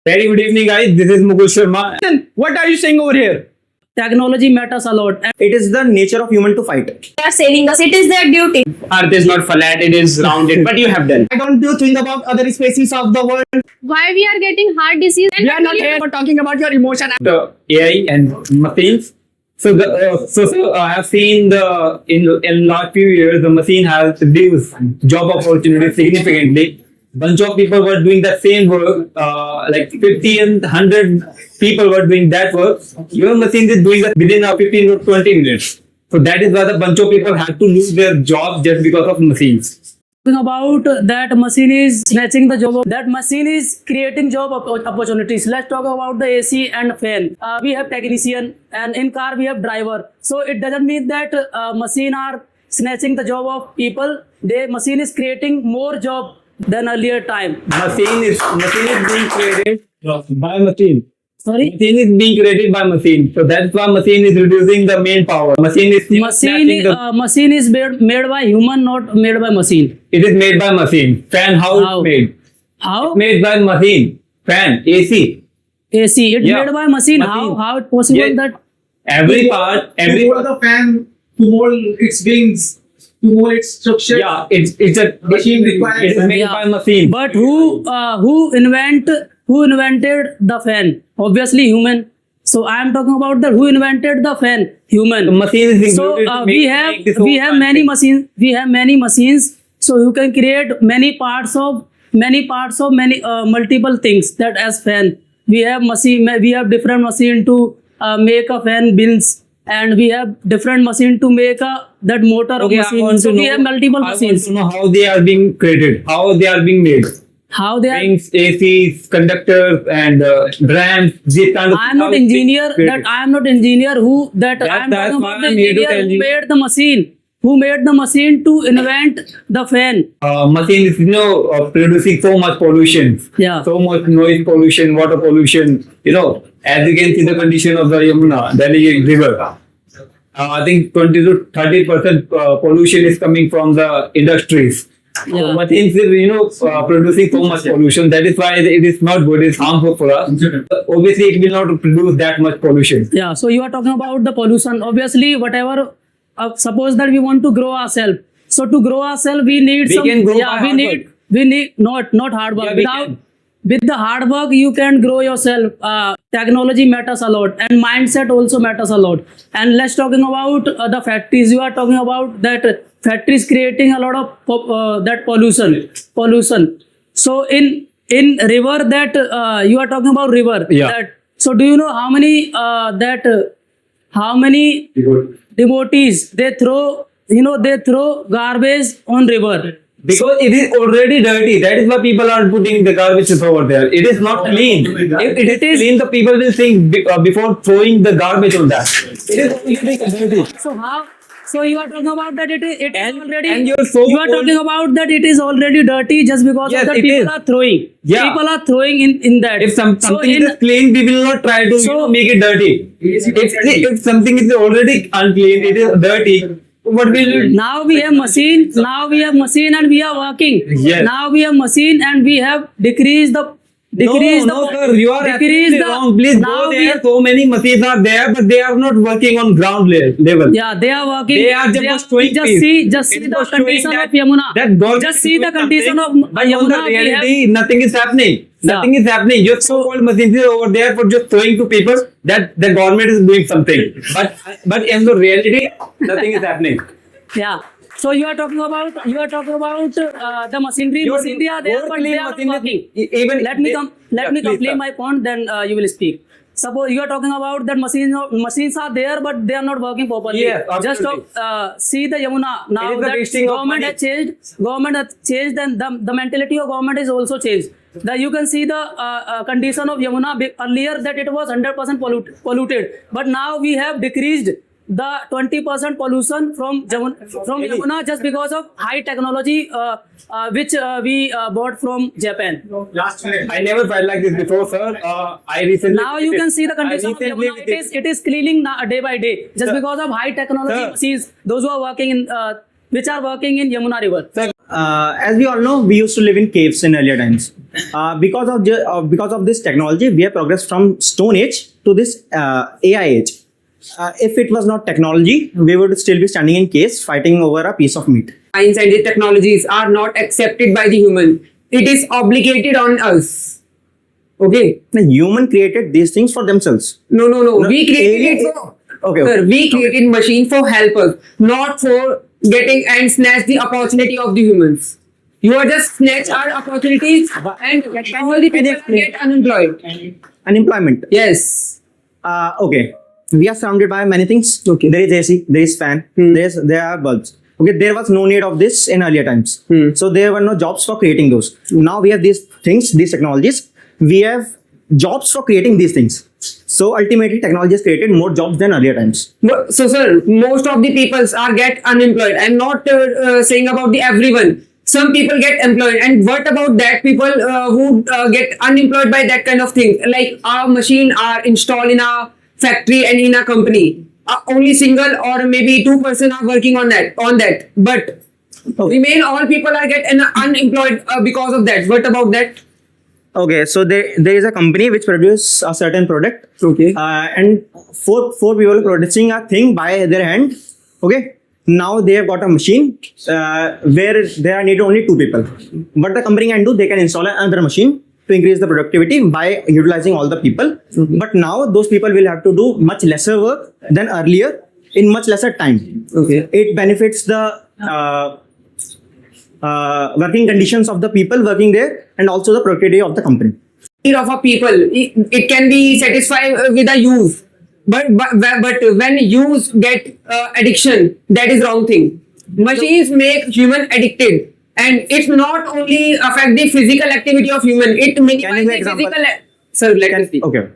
Very good evening, guys. This is Mukul Sharma. What are you saying over here? Technology matters a lot. It is the nature of human to fight. They are saving us. It is their duty. Earth is not flat; it is rounded. But you have done. Why don't you think about other species of the world? Why we are getting heart disease? We are not here for talking about your emotion. The AI and machines. So I have seen in last few years the machine has reduced job opportunities significantly. Bunch of people were doing the same work, like 50 and 100 people were doing that work. Your machine is doing that within 15 or 20 minutes. So that is why the bunch of people had to lose their jobs just because of machines. Talking about that machine is snatching the job. That machine is creating job opportunities. Let's talk about the AC and fan. We have technician, and in car we have driver. So it doesn't mean that machine are snatching the job of people. The machine is creating more job than earlier time. Machine is being created by machine. Sorry. Machine is being created by machine. So that's why machine is reducing the manpower. Machine is Machine is made by human, not made by machine. It is made by machine. Fan, how it's made? How? It's made by machine. Fan, AC. AC. It's Yeah. made by machine. Machine. How it possible Yeah. that Every part, every mold the fan to mold its wings, to mold its structure. yeah, it's a Machine requires- It is made Yeah. by machine. But who invented the fan? Obviously human. So I am talking about who invented the fan? Human. The machine is So included to we make this have whole many thing. machines. We have many machines. So you can create many parts of many multiple things that as fan. We have machine. We have different machine to make a fan bins, and we have different machine to make that motor of Okay, I machine. want So to we know- have multiple I want machines. to know how they are being created, how they are being made. How they are. Rings, ACs, conductors, and ramps. This kind of. I am not how it's being engineer. created. That I am not engineer. Who that I am That's talking why about the I'm here to engineer tell who you. made the machine. Who made the machine to invent the fan? Machine is producing so much pollution. Yeah. So much noise pollution, water pollution. As you can see the condition of the Yamuna, Delhi river. I think 20 to 30% pollution is coming from the industries. Yeah. Machines is producing so much pollution. That is why it is not good. It's harmful for us. Obviously, it will not produce that much pollution. Yeah. So you are talking about the pollution. Obviously, whatever. Suppose that we want to grow ourselves. So to grow ourselves, we need We some. can grow by Yeah. hard work. We need not hard work. Yeah, we Without can. with the hard work, you can grow yourself. Technology matters a lot, and mindset also matters a lot. And let's talking about the factories. You are talking about that factories creating a lot of that pollution. So in river that you are talking about river. Yeah. So do you know how many how many devotees they throw garbage on river? Because it is already dirty. That is why people are putting the garbage over there. It is not clean. If it is clean, the people will think before throwing the garbage on that. It is dirty. So you are talking about that it is already. and you're so you are talking about that it is already dirty just because Yes, of that it people is. are throwing. Yeah. People are throwing in that. If something So in- is clean, we will not try to make it dirty. If something is already unclean, it is dirty. What will you? Now we have machine. Now we have machine and we are working. Yes. Now we have machine and we have decreased the. No, sir, you are absolutely wrong. Please go there. So many machines are there, but they are not working on ground level. Yeah, they are working. They are just showing Just peace. see It's the just condition showing of Yamuna. that government Just is see the doing condition of something, but on Yamuna. the reality, nothing is happening. Yeah. Nothing is happening. Just so-called machines are over there for just showing to people that the government is doing something. But in the reality, nothing is happening. Yeah. So you are talking about the machinery. Machinery are there, but they are not working. Even Let me please, complete sir. my point. Then you will speak. Suppose you are talking about that machines are there, but they are not working properly. Yes, Just absolutely. See the Yamuna now It is the that wasting of government money. has changed. Government has changed, and the mentality of government is also changed. That you can see the condition of Yamuna earlier that it was 100% polluted, but now we have decreased the 20% pollution from Yamuna just because of high technology which we bought from Japan. Last minute. I never felt like this before, sir. I recently. Now you can see the condition of I recently Yamuna. It is cleaning day by day just Sir. because of high technology Sir. machines. Those who are working in which are working in Yamuna river. Sir, as we all know, we used to live in caves in earlier times. Because of this technology, we have progressed from Stone Age to this AI age. If it was not technology, we would still be standing in caves fighting over a piece of meat. Science and the technologies are not accepted by the human. It is obligated on us. Okay? The human created these things for themselves. No. We created alien- it for. Okay, Sir, okay. we created machine for help us, not for getting and snatch the opportunity of the humans. You are just snatch our opportunities and all the people get unemployed. Unemployment. Yes. Okay. We are surrounded by many things. Okay. There is AC, there is fan, there are bulbs. Okay, there was no need of this in earlier times. So there were no jobs for creating those. Now we have these things, these technologies. We have jobs for creating these things. So ultimately, technology has created more jobs than earlier times. So, sir, most of the peoples are get unemployed. I'm not saying about the everyone. Some people get employed, and what about that people who get unemployed by that kind of thing? Like our machine are installed in a factory and in a company. Only single or maybe 2% are working on that. But remain all people are get unemployed because of that. What about that? Okay, so there is a company which produces a certain product. Okay. And four people producing a thing by their hand. Okay. Now they have got a machine where there are needed only 2 people. What the company can do, they can install another machine to increase the productivity by utilizing all the people. But now those people will have to do much lesser work than earlier in much lesser time. Okay. It benefits the working conditions of the people working there and also the productivity of the company. Need of a people, it can be satisfied with a use. But when use get addiction, that is wrong thing. Machines make human addicted, and it not only affect the physical activity of human, it Can minimize you give the example? physical. Sir, let me speak. Okay.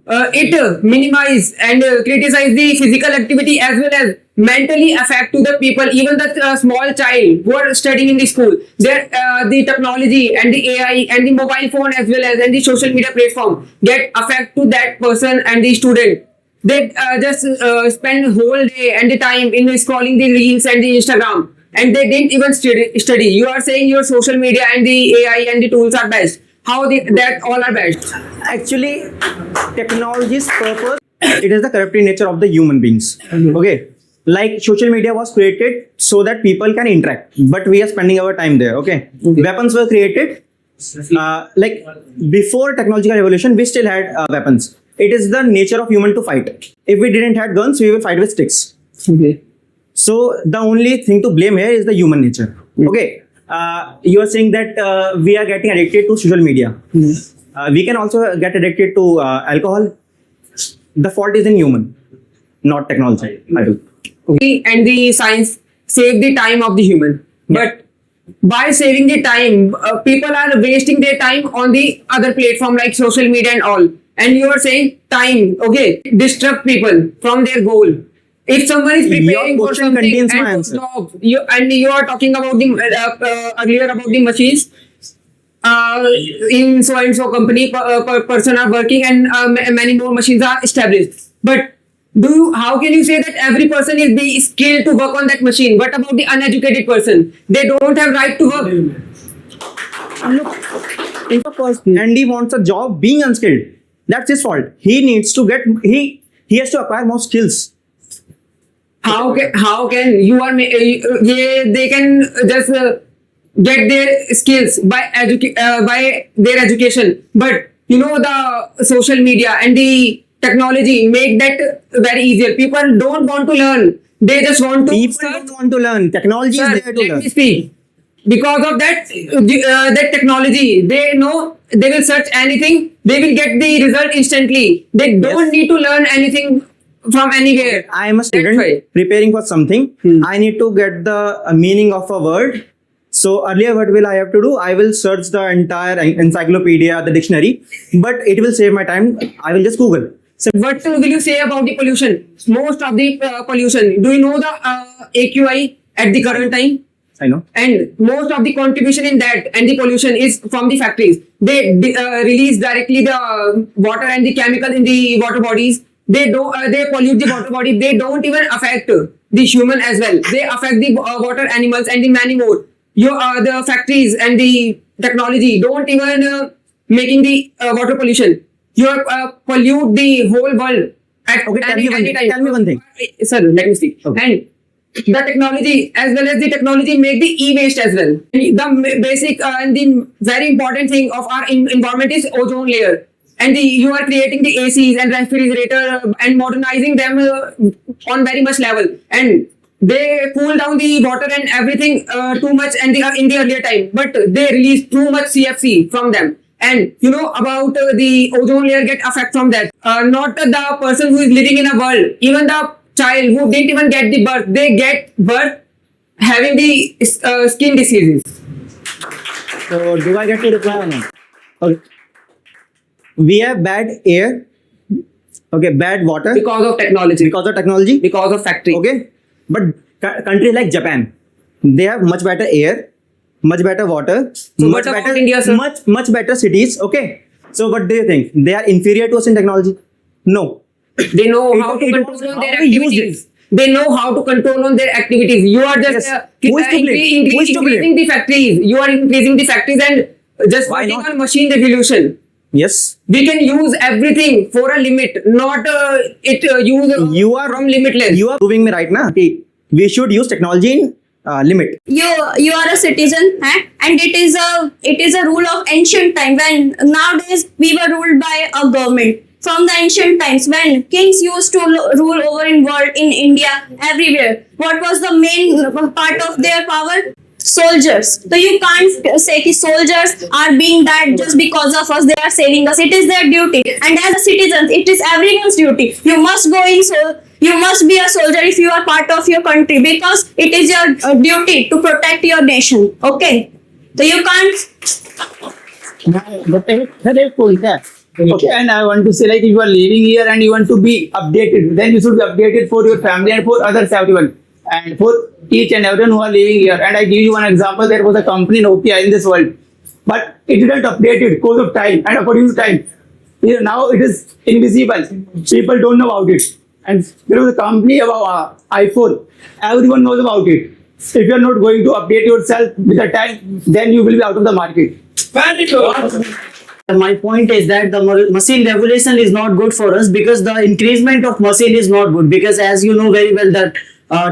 It minimize and criticize the physical activity as well as mentally affect to the people, even the small child who are studying in the school. Their the technology and the AI and the mobile phone as well as and the social media platform get affect to that person and the student. They just spend whole day and the time in scrolling the reels and the Instagram, and they didn't even study. You are saying your social media and the AI and the tools are best. How that all are best? Actually, technology's purpose, it is the corruptive nature of the human beings. Okay. Like social media was created so that people can interact, but we are spending our time there. Okay. Weapons were created. Like before technological revolution, we still had weapons. It is the nature of human to fight. If we didn't have guns, we will fight with sticks. Okay. So the only thing to blame here is the human nature. Okay. You are saying that we are getting addicted to social media. We can also get addicted to alcohol. The fault is in human, not technology. I do. And the science save the time of the human, but by saving the time, people are wasting their time on the other platform like social media and all. And you are saying time, okay, distract people from their goal. If someone is preparing Your for question something contains my and answer. to stop, you are talking about the earlier about the machines. In so and so company, person are working and many more machines are established. But how can you say that every person is be skilled to work on that machine? What about the uneducated person? They don't have right to work. Look, if a person and he wants a job being unskilled, that's his fault. He needs to get he has to acquire more skills. How can you are they can just get their skills by by their education, but you know the social media and the technology make that very easier. People don't want to learn, they just want to People search. don't want to learn. Technology Sir, is there to let learn. me speak. Because of that that technology, they know they will search anything, they will get the result instantly. They don't need to learn anything from anywhere. I am a That's student why. preparing for something. I need to get the meaning of a word. So earlier, what will I have to do? I will search the entire encyclopedia, the dictionary, but it will save my time. I will just Google. So What will you say about the pollution? Most of the pollution. Do you know the AQI at the current time? I know. And most of the contribution in that and the pollution is from the factories. They release directly the water and the chemical in the water bodies. They pollute the water body. They don't even affect the human as well. They affect the water animals and the many more. the factories and the technology don't even making the water pollution. You pollute the whole world at Okay, any time. tell me one thing. Sir, let me speak. Okay. And the technology as well as the technology make the e-waste as well. The basic and the very important thing of our environment is ozone layer. And you are creating the ACs and refrigerator and modernizing them on very much level. And they cool down the water and everything too much and in the earlier time. But they release too much CFC from them. And you know about the ozone layer get affect from that. Not the person who is living in a world, even the child who didn't even get the birth, they get birth having the skin diseases. So do I get to reply or not? Okay. We have bad air. Okay, bad water Because of technology, because of technology. because of factory. Okay, but countries like Japan, they have much better air, much better water, So much what about better India, sir? much better cities. Okay, so what do you think? They are inferior to us in technology? No. They know how to it- control on how their we use activities. They know how to control on their activities. You are just Yes. Who is to blame? Who is to blame? increasing the factories. You are increasing the factories and just Why working not? on machine revolution. Yes. We can use everything for a limit, not use You are from limitless. You are proving me right now. Okay. We should use technology in limit. You are a citizen, and it is a rule of ancient time. When nowadays we were ruled by a government. From the ancient times, when kings used to rule over in world, in India, everywhere, what was the main part of their power? Soldiers. So you can't say that soldiers are being that just because of us, they are saving us. It is their duty, and as a citizen, it is everyone's duty. You must go in, so you must be a soldier if you are part of your country, because it is your duty to protect your nation. Okay, so you can't. Okay, and I want to say, like, if you are living here and you want to be updated, then you should be updated for your family and for others, everyone, and for each and everyone who are living here. And I give you one example. There was a company Nokia in this world, but it didn't update it because of time and according to time. Now it is invisible. People don't know about it. And there was a company about iPhone. Everyone knows about it. If you are not going to update yourself with the time, then you will be out of the market. Very good. My point is that the machine revolution is not good for us, because the increasement of machine is not good, because as you know very well that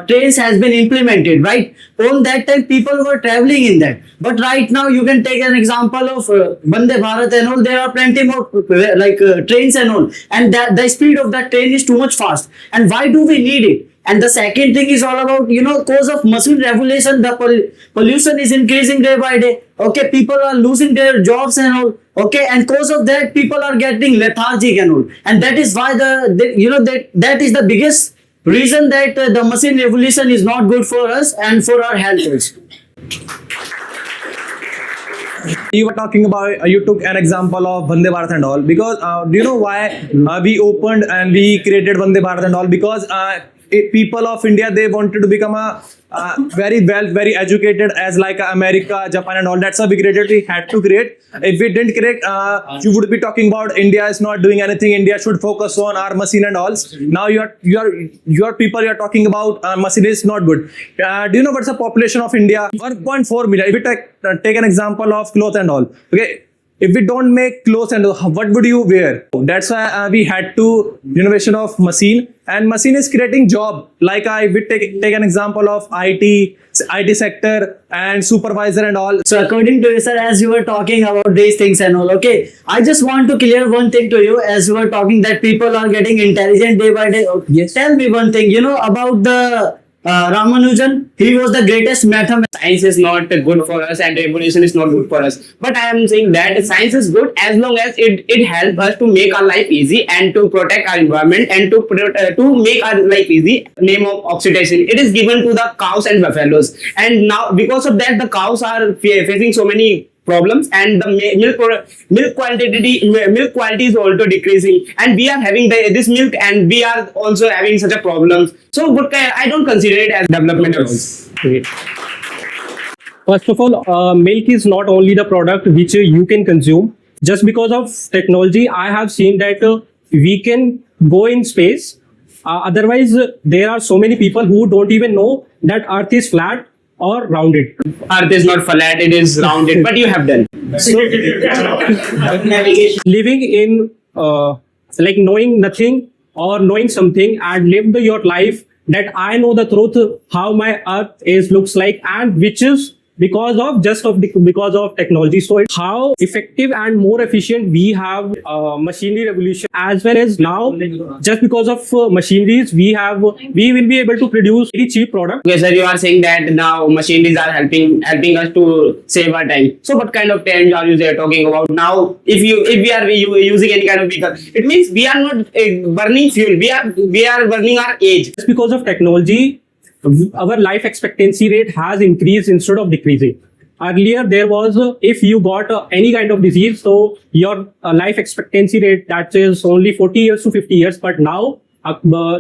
trains has been implemented, right? On that time people were traveling in that, but right now you can take an example of Vande Bharat and all. There are plenty more trains and all, and that the speed of that train is too much fast. And why do we need it? And the second thing is all about, cause of machine revolution, the pollution is increasing day by day. Okay, people are losing their jobs and all. Okay, and cause of that, people are getting lethargic and all. And that is why that is the biggest reason that the machine revolution is not good for us and for our health also. You were talking about, you took an example of Vande Bharat and all, because do you know why we opened and we created Vande Bharat and all? Because people of India, they wanted to become a very educated as like America, Japan and all. That's why we created. We had to create. If we didn't create, you would be talking about India is not doing anything. India should focus on our machine and all. Now your people, you are talking about machine is not good. Do you know what's the population of India? 1.4 million. If we take an example of clothes and all. Okay. If we don't make clothes and what would you wear? That's why we had to innovation of machine, and machine is creating job. Like I would take an example of IT sector and supervisor and all. So according to you, sir, as you were talking about these things and all, okay, I just want to clear one thing to you. As you were talking that people are getting intelligent day by day. Okay. Yes. Tell me one thing, about the Ramanujan. He was the greatest mathematician. Science is not good for us and revolution is not good for us. But I am saying that science is good as long as it helps us to make our life easy and to protect our environment and to make our life easy. Name of oxidation. It is given to the cows and buffaloes. And now because of that, the cows are facing so many problems, and the milk quality is also decreasing, and we are having this milk and we are also having such a problem. So I don't consider it as development at all. First of all, milk is not only the product which you can consume. Just because of technology, I have seen that we can go in space. Otherwise, there are so many people who don't even know that Earth is flat, or rounded? Earth is not flat, it is rounded, but you have done. Living in like knowing nothing or knowing something and live your life that I know the truth how my earth is looks like, and which is because of technology. So it's how effective and more efficient we have machinery revolution, as well as now just because of machineries we will be able to produce very cheap product. Okay, sir, you are saying that now machineries are helping us to save our time. So what kind of time are you there talking about now? If we are using any kind of vehicle, it means we are not burning fuel. We are burning our age. Just because of technology, our life expectancy rate has increased instead of decreasing. Earlier, there was if you got any kind of disease, so your life expectancy rate that is only 40 years to 50 years. But now,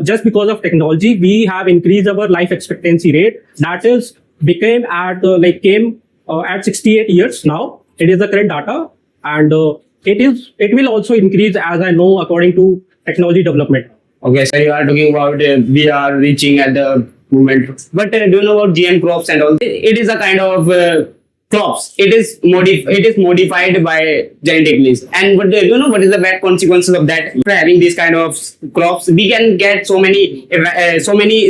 just because of technology, we have increased our life expectancy rate. That is came at 68 years now. It is the current data, and it will also increase, as I know, according to technology development. Okay, so you are talking about we are reaching at the moment. But do you know about GM crops and all? It is a kind of crops. It is modified by genetically. And but do you know what is the bad consequences of that? For having this kind of crops, we can get so many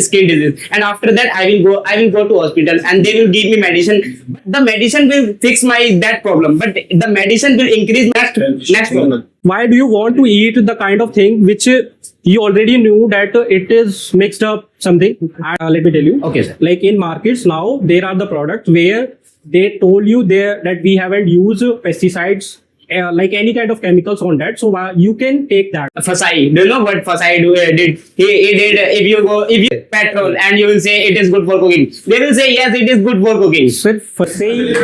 skin diseases. And after that, I will go to hospital and they will give me medicine. The medicine will fix that problem, but the medicine will increase next problem. Why do you want to eat the kind of thing which you already knew that it is mixed up something? Let me tell you. Okay, sir. Like in markets now, there are the products where they told you there that we haven't used pesticides, like any kind of chemicals on that. So you can take that. Fasai. Do you know what Fasai did? He did. If you petrol and you will say it is good for cooking, they will say yes, it is good for cooking. Sir, for saying,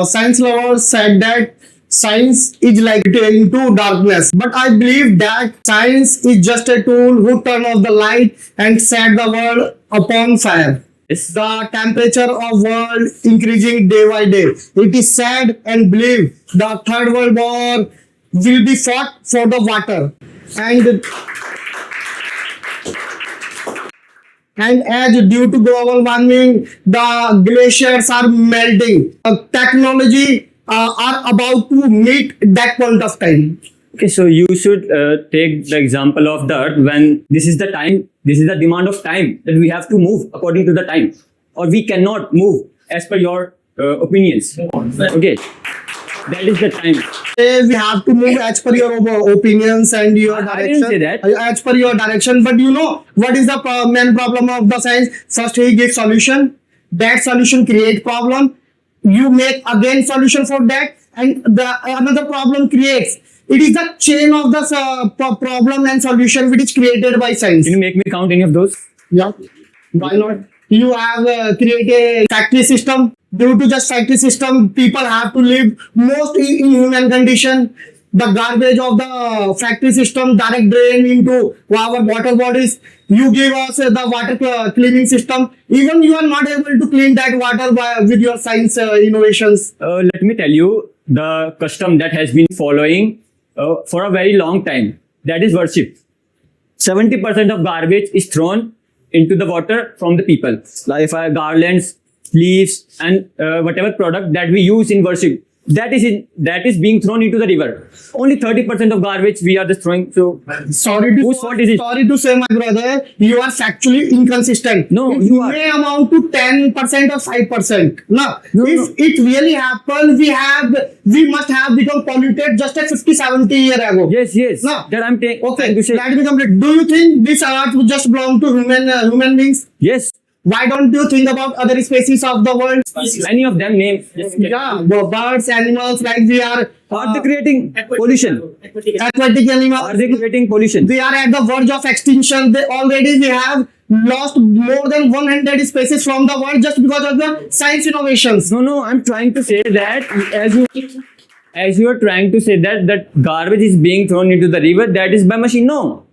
Science lovers said that science is like into darkness, but I believe that science is just a tool who turn off the light and set the world upon fire. The temperature of world increasing day by day. It is said and believed the third world war will be fought for the water, and as due to global warming, the glaciers are melting. Technology are about to meet that point of time. Okay, so you should take the example of the earth when this is the time, this is the demand of time that we have to move according to the time, or we cannot move as per your opinions. Okay, that is the time. We have to move as per your opinions and your direction. I didn't say that. As per your direction, but you know what is the main problem of the science? First, he gives solution. That solution create problem. You make again solution for that, and another problem creates. It is the chain of the problem and solution which is created by science. Can you make me count any of those? Yeah, why not? You have created a factory system. Due to just factory system, people have to live most in human condition. The garbage of the factory system direct drain into our water bodies. You give us the water cleaning system. Even you are not able to clean that water with your science innovations. Let me tell you the custom that has been following for a very long time. That is worship. 70% of garbage is thrown into the water from the people. Like if garlands, leaves, and whatever product that we use in worship, that is being thrown into the river. Only 30% of garbage we are just throwing. So sorry to say, my brother, you are factually inconsistent. No, it you are. may amount to 10% or 5%. No, if it really happened, we must have become polluted just a 50-70 years ago. Yes. No. That I'm Okay, trying to say. let me complete. Do you think this earth would just belong to human beings? Yes. Why don't you think about other species of the world? Any of them name. Yeah, birds, animals, like we are. Are they creating pollution? Aquatic animals. Are they creating pollution? They are at the verge of extinction. We have lost more than 100 species from the world just because of the science innovations. No, I'm trying to say that as you are trying to say that garbage is being thrown into the river, that is by machine. No.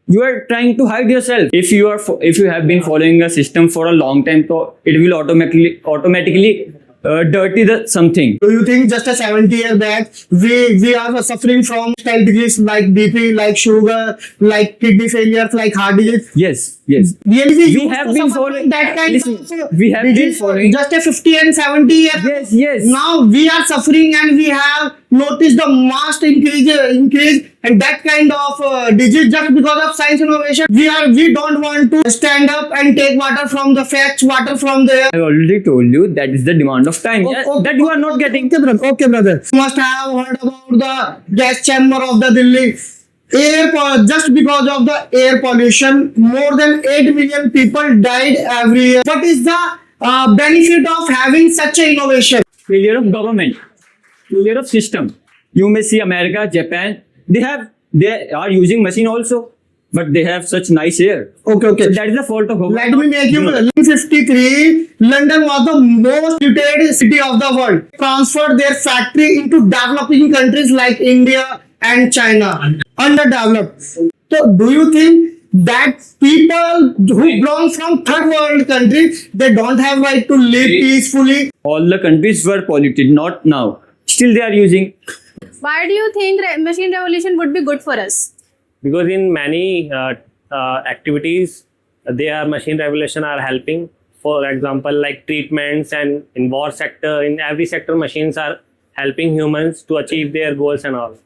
You are trying to hide yourself. If you have been following a system for a long time, so it will automatically dirty the something. Do you think just a 70 year back, we are suffering from health disease like BP, like sugar, like kidney failures, like heart disease? Yes, yes. Really, we used have to been suffer following- from that kind listen, of we have been disease following- just a 50 and 70 years. Yes, yes. Now we are suffering and we have noticed the vast increase and that kind of disease just because of science innovation. We don't want to stand up and take water from the fetch water from the I already told you that is the demand of time. Yeah, that you are not getting. Okay, brother. You must have heard about the gas chamber of the Delhi. Just because of the air pollution, more than 8 million people died every year. What is the benefit of having such an innovation? Failure of government, failure of system. You may see America, Japan. They are using machine also, but they have such nice air. Okay. So that is the fault of government. Let me make you. In 1953, London was the most polluted city of the world. Transferred their factory into developing countries like India and China, underdeveloped. So, do you think that people who belong from third world countries, they don't have right to live peacefully? All the countries were polluted, not now. Still they are using. Why do you think machine revolution would be good for us? Because in many activities their machine revolution are helping. For example, like treatments, and in war sector, in every sector machines are helping humans to achieve their goals and all.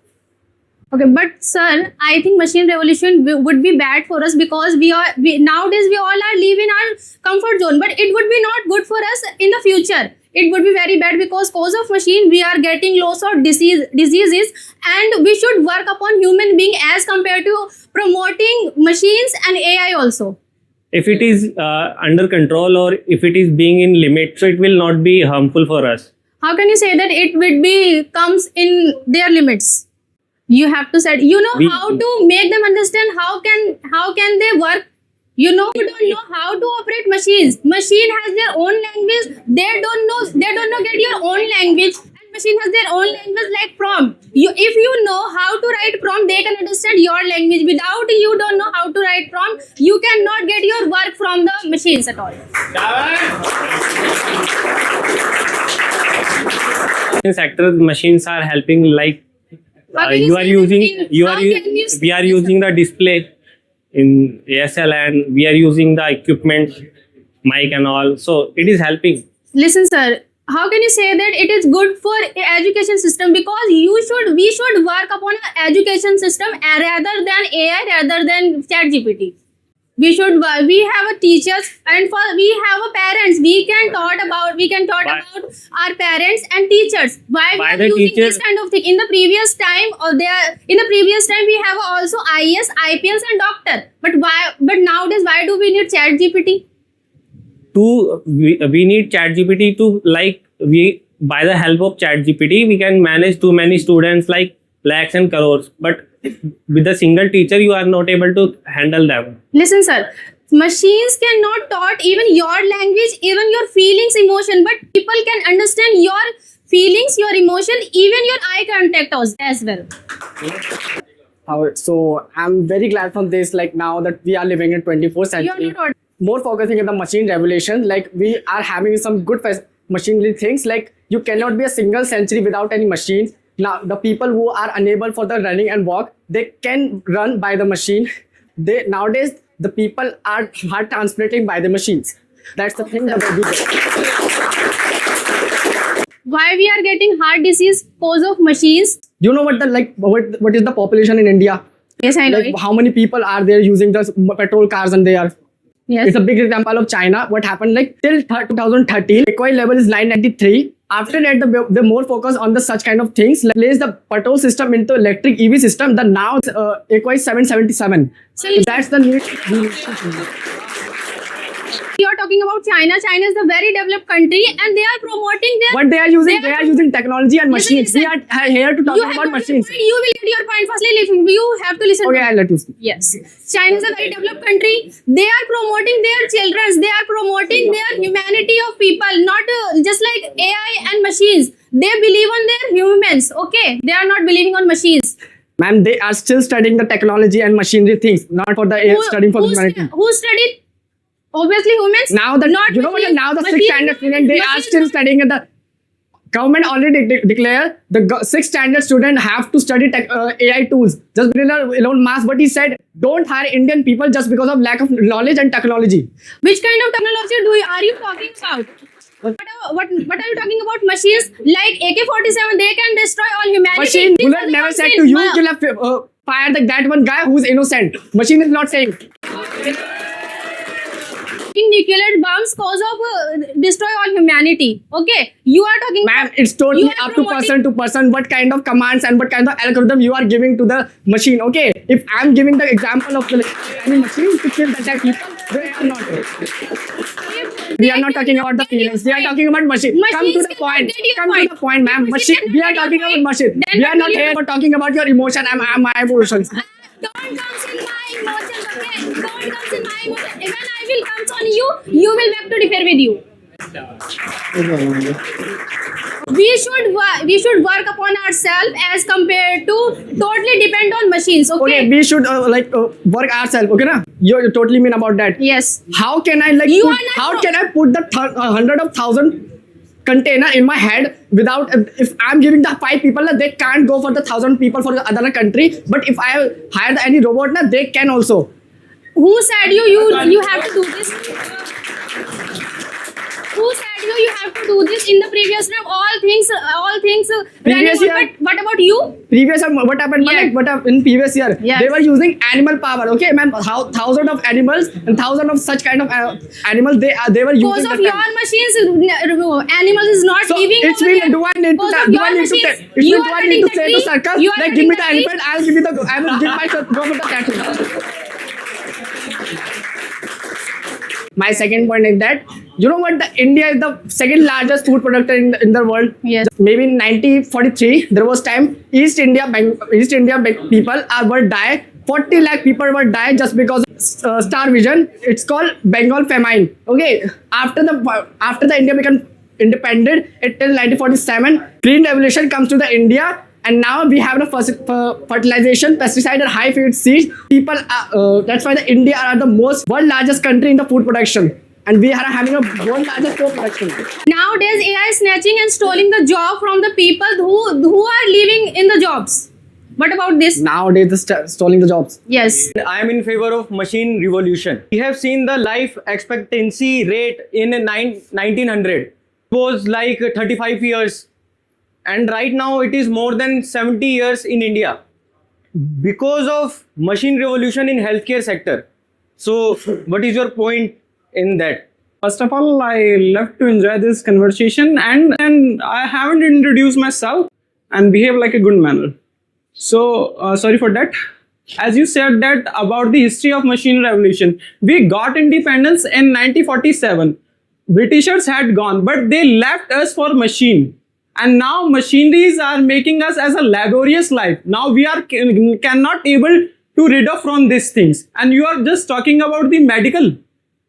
Okay, but sir, I think machine revolution would be bad for us because nowadays we all are living our comfort zone, but it would be not good for us in the future. It would be very bad because cause of machine we are getting lots of diseases, and we should work upon human being as compared to promoting machines and AI also. If it is under control, or if it is being in limit, so it will not be harmful for us. How can you say that it would be comes in their limits? You have to set, how to make them understand how can they work. You don't know how to operate machines. Machine has their own language. They don't know get your own language. And machine has their own language like prompt. If you know how to write prompt, they can understand your language. Without you don't know how to write prompt, you cannot get your work from the machines at all. In sector, machines are helping, like we are using the display in ASL, and we are using the equipment, mic and all. So it is helping. Listen, sir. How can you say that it is good for education system? Because we should work upon an education system rather than AI, rather than ChatGPT. We have a teachers, and we have a parents. We can talk about our parents and teachers. Why we are using this kind of thing? In the previous time, we have also IAS, IPS, and doctor. But nowadays, why do we need ChatGPT? We need ChatGPT to, by the help of ChatGPT we can manage too many students, like lakhs and crores, but with a single teacher you are not able to handle them. Listen, sir, machines cannot taught even your language, even your feelings, emotion, but people can understand your feelings, your emotion, even your eye contact as well. So I'm very glad from this, like now that we are living in 24th century, more focusing on the machine revolution, like we are having some good machinery things, like you cannot be a single century without any machine. Now the people who are unable for the running and walk, they can run by the machine. Nowadays the people are heart transplanting by the machines. That's the thing that we do. Why we are getting heart disease cause of machines? You know what what is the population in India? Yes, I know. How many people are there using the petrol cars, and they are. Yes. It's a big example of China. What happened, till 2013, equi level is 993. After that, they more focus on the such kind of things, like place the petrol system into electric EV system. The now equi 777. So that's the new. You are talking about China. China is a very developed country, and they are promoting their. What they are using technology and machines. We are here to talk about machines. You will get your point. Firstly, you have to listen. Okay, I'll let you speak. Yes, China is a very developed country. They are promoting their children. They are promoting their humanity of people, not just like AI and machines. They believe on their humans. Okay, they are not believing on machines. Ma'am, they are still studying the technology and machinery things, not for the studying for the humanity. Who studied? Obviously, humans. Now the 6th standard student, they are still studying the government already declared the 6th standard student have to study AI tools. Just Elon Musk, but he said don't hire Indian people just because of lack of knowledge and technology. Which kind of technology are you talking about? What are you talking about? Machines like AK-47, they can destroy all humanity. Machine This bullet doesn't never come said in- to you kill a fire that one guy who's innocent. Machine is not saying. Nuclear bombs cause of destroy all humanity. Okay, you are talking. Ma'am, it's totally You are up to person to person what kind of commands and what kind of algorithm you are giving to the machine. Okay, if I'm giving the example of the any machine to kill the attack people, they are not. We are not talking about the feelings. We are talking about machine. Come to Machines the cannot point. get your Come to point. the point, ma'am. Machine Machine. cannot We are get talking your about point. machine. Then We are not what here will for talking about your emotion and my emotions. Don't comes in my emotions. Okay, don't comes in my emotions. When I will comes on you, you will back to repair with you. We should work upon ourselves as compared to totally depend on machines. Okay, we should work ourselves. Okay, na? You totally mean about that. Yes. How can I like? You Put, are not how wrong. can I put the 100,000 container in my head without? If I'm giving the 5 people, they can't go for the 1,000 people for the other country. But if I hire any robot, they can also. Who said you have to do this? Who said you have to do this in the previous round? All things Previous year. but what about you? Previous year, what happened? Yeah. Like, what happened in previous year? Yes. They were using animal power. Okay, ma'am. How thousands of animals and thousands of such kind of animals they were using. Because of that your time. machines, animals is not So living it's over mean there. do I need to Because say of do I your need to machines, say it's you mean do are I need to cutting say the to tree, circus you are like give me the cutting the elephant, I'll give you the I will give my go for the cattle. My second point is that you know what the India is the second largest food producer in the world. Yes. Maybe in 1943 there was time East India people were die. 40 lakh people were die just because of starvation. It's called Bengal famine. Okay. After the India became independent until 1947, green revolution comes to the India. And now we have the fertilization, pesticide, and high feed seeds. People, that's why the India are the world largest country in the food production, and we are having a world largest food production. Nowadays, AI is snatching and stealing the job from the people who are living in the jobs. What about this? Nowadays, stealing the jobs. Yes. I am in favor of machine revolution. We have seen the life expectancy rate in 1900. It was like 35 years. And right now it is more than 70 years in India because of machine revolution in healthcare sector. So what is your point in that? First of all, I love to enjoy this conversation and I haven't introduced myself and behave like a good manner. So sorry for that. As you said that about the history of machine revolution, we got independence in 1947. Britishers had gone, but they left us for machine. And now machineries are making us as a laborious life. Now we are cannot able to rid of from these things. And you are just talking about the medical.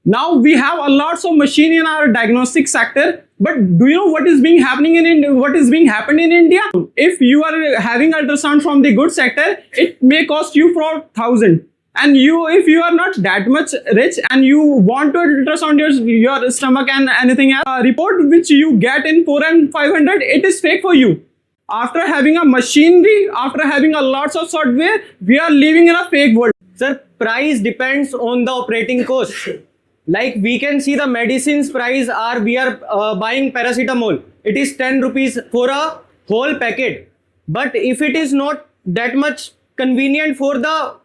Now we have a lots of machine in our diagnostic sector. But do you know what is being happening in India? What is being happened in India? If you are having ultrasound from the good sector, it may cost you 4,000. And if you are not that much rich and you want to ultrasound your stomach and anything else, report which you get in 400 and 500, it is fake for you. After having a machinery, after having a lots of software, we are living in a fake world. Sir, price depends on the operating cost. Like we can see the medicines price we are buying paracetamol. It is 10 rupees for a whole packet. But if it is not that much convenient for the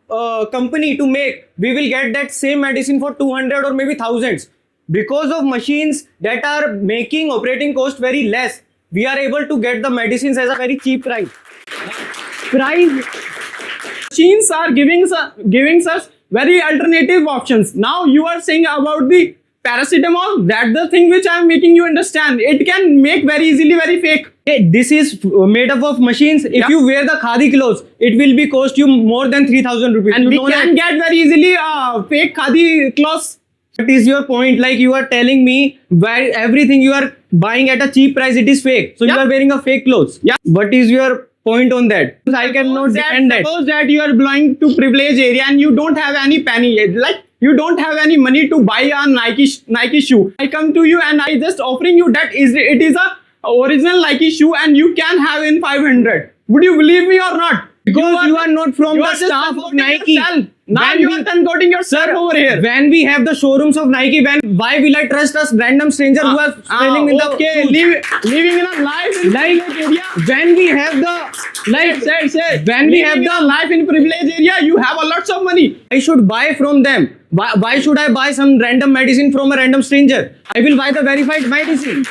company to make, we will get that same medicine for 200 or maybe thousands. Because of machines that are making operating cost very less, we are able to get the medicines at a very cheap price. Machines are giving us very alternative options. Now you are saying about the paracetamol, that's the thing which I am making you understand. It can make very easily very fake. Hey, this is made up of machines. If you wear the khadi clothes, it will be cost you more than 3,000 rupees. And we can get very easily fake khadi clothes. What is your point? Like you are telling me why everything you are buying at a cheap price, it is fake. So you are wearing a fake clothes. Yeah. What is your point on that? I cannot defend that. Suppose that you are belonging to privileged area and you don't have any penny. Like you don't have any money to buy a Nike shoe. I come to you and I just offering you that it is original Nike shoe and you can have in 500. Would you believe me or not? Because you are not from You the are just staff of supporting Nike. yourself. Now When you we- are converting yourself over here. When we have the showrooms of Nike, why will I trust a random stranger who are selling in the okay, living in a life in privilege area. when we have the when we have Living in a the life in privilege area, you have a lots of money. I should buy from them. Why should I buy some random medicine from a random stranger? I will buy the verified medicine.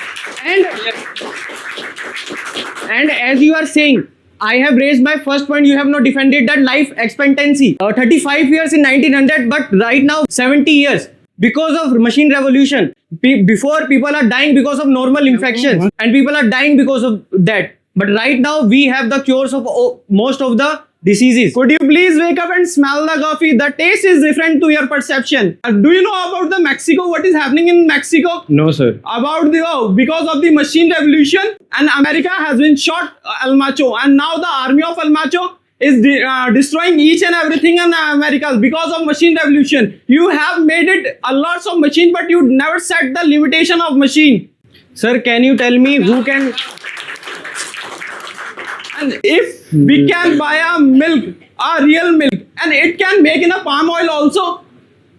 And as you are saying, I have raised my first point. You have not defended that life expectancy. 35 years in 1900, but right now 70 years. Because of machine revolution. Before, people are dying because of normal infections. And people are dying because of that. But right now, we have the cures of most of the diseases. Could you please wake up and smell the coffee? The taste is different to your perception. Do you know about the Mexico? What is happening in Mexico? No, sir. About because of the machine revolution, and America has been shot El Macho, and now the army of El Macho is destroying each and everything in America because of machine revolution. You have made it a lots of machine, but you never set the limitation of machine. Sir, can you tell me who can... And if we can buy a milk, a real milk, and it can make in a palm oil also,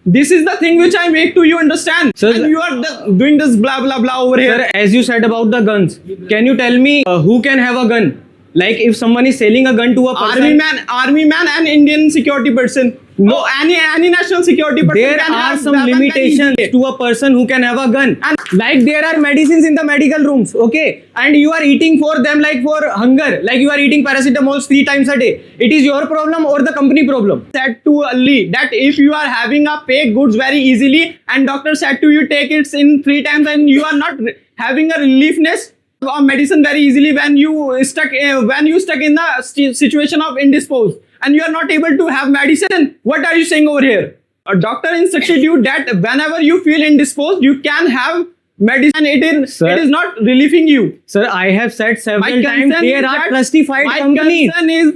this is the thing which I make to you understand. Sir, and you are doing this blah blah blah over here. Sir, as you said about the guns, can you tell me who can have a gun? Like if someone is selling a gun to a person... Army man and Indian security person. No, any national security person there can are have some weapon very limitations easily. to a person who can have a gun. And like there are medicines in the medical rooms, okay? And you are eating for them like for hunger. Like you are eating paracetamol 3 times a day. It is your problem or the company problem? Said too early that if you are having a fake goods very easily and doctor said to you take it in 3 times and you are not having a reliefness of medicine very easily when you stuck in the situation of indisposed and you are not able to have medicine. What are you saying over here? A doctor instructed you that whenever you feel indisposed you can have medicine. It is not relieving you. Sir, I have said several My times concern there is are that- trustified my companies. concern is